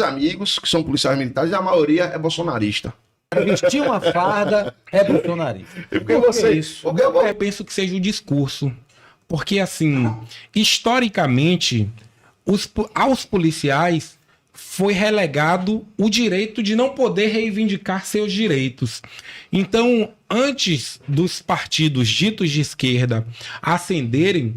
amigos que são policiais militares, a maioria é bolsonarista. Vestir uma farda é bolsonarista. Porque vocês. Eu penso que seja o discurso. Porque, assim, historicamente, aos policiais foi relegado o direito de não poder reivindicar seus direitos. Então, antes dos partidos ditos de esquerda ascenderem,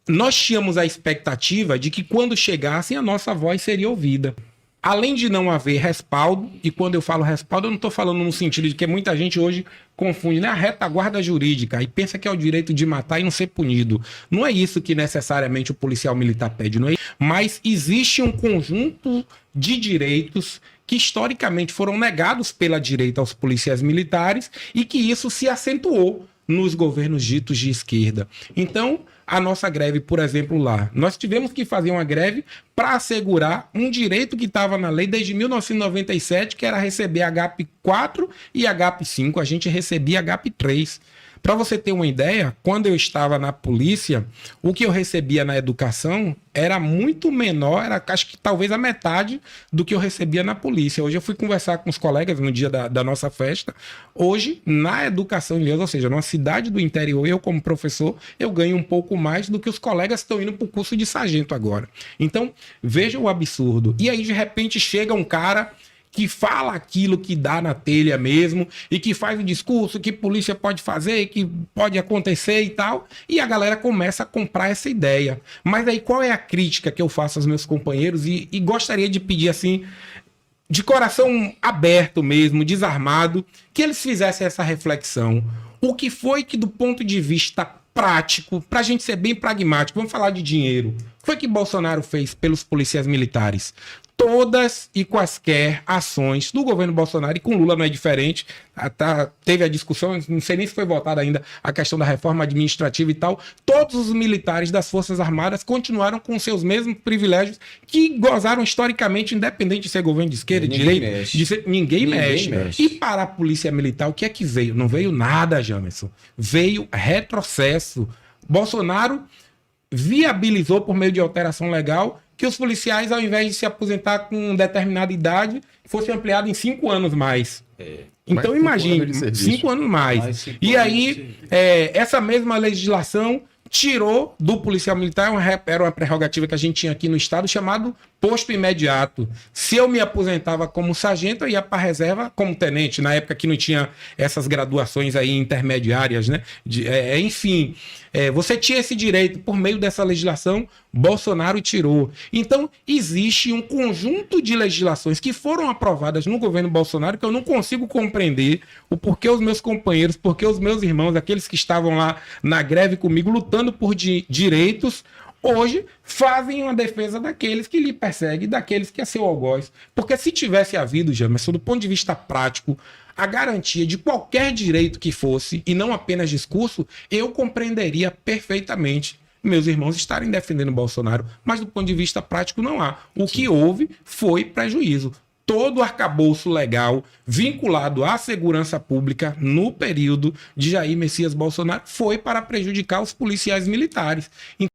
nós tínhamos a expectativa de que quando chegassem a nossa voz seria ouvida. Além de não haver respaldo, e quando eu falo respaldo, eu não estou falando no sentido de que muita gente hoje confunde, né, a retaguarda jurídica e pensa que é o direito de matar e não ser punido. Não é isso que necessariamente o policial militar pede, não é? Mas existe um conjunto de direitos que historicamente foram negados pela direita aos policiais militares e que isso se acentuou nos governos ditos de esquerda. Então, a nossa greve, por exemplo, lá, nós tivemos que fazer uma greve para assegurar um direito que estava na lei desde 1997, que era receber HAP 4 e HAP 5. A gente recebia HAP 3. Para você ter uma ideia, quando eu estava na polícia, o que eu recebia na educação era muito menor, era acho que talvez a metade do que eu recebia na polícia. Hoje eu fui conversar com os colegas no dia da nossa festa. Hoje, na educação inglesa, ou seja, numa cidade do interior, eu como professor, eu ganho um pouco mais do que os colegas que estão indo para o curso de sargento agora. Então, veja o absurdo. E aí, de repente, chega um cara que fala aquilo que dá na telha mesmo e que faz o discurso que polícia pode fazer, que pode acontecer e tal, e a galera começa a comprar essa ideia. Mas aí qual é a crítica que eu faço aos meus companheiros e gostaria de pedir assim, de coração aberto mesmo, desarmado, que eles fizessem essa reflexão. O que foi que do ponto de vista prático, pra gente ser bem pragmático, vamos falar de dinheiro, foi que Bolsonaro fez pelos policiais militares? Todas e quaisquer ações do governo Bolsonaro, e com Lula não é diferente, teve a discussão, não sei nem se foi votada ainda a questão da reforma administrativa e tal, todos os militares das Forças Armadas continuaram com seus mesmos privilégios que gozaram historicamente, independente de ser governo de esquerda, de direita, ninguém mexe. E para a polícia militar, o que é que veio? Não veio nada, Jamerson. Veio retrocesso. Bolsonaro viabilizou por meio de alteração legal que os policiais, ao invés de se aposentar com determinada idade, fossem ampliados em 5 anos mais. Então, imagine, 5 anos mais. E aí, essa mesma legislação tirou do policial militar, era uma prerrogativa que a gente tinha aqui no estado, chamado posto imediato. Se eu me aposentava como sargento, eu ia para a reserva como tenente, na época que não tinha essas graduações aí intermediárias, né? Enfim, você tinha esse direito por meio dessa legislação, Bolsonaro tirou. Então, existe um conjunto de legislações que foram aprovadas no governo Bolsonaro que eu não consigo compreender o porquê os meus companheiros, porquê os meus irmãos, aqueles que estavam lá na greve comigo, lutando por direitos, hoje fazem uma defesa daqueles que lhe perseguem, daqueles que é seu algoz. Porque se tivesse havido, Jamerson, do ponto de vista prático, a garantia de qualquer direito que fosse, e não apenas discurso, eu compreenderia perfeitamente meus irmãos estarem defendendo Bolsonaro. Mas do ponto de vista prático não há. O que houve foi prejuízo. Todo o arcabouço legal vinculado à segurança pública no período de Jair Messias Bolsonaro foi para prejudicar os policiais militares.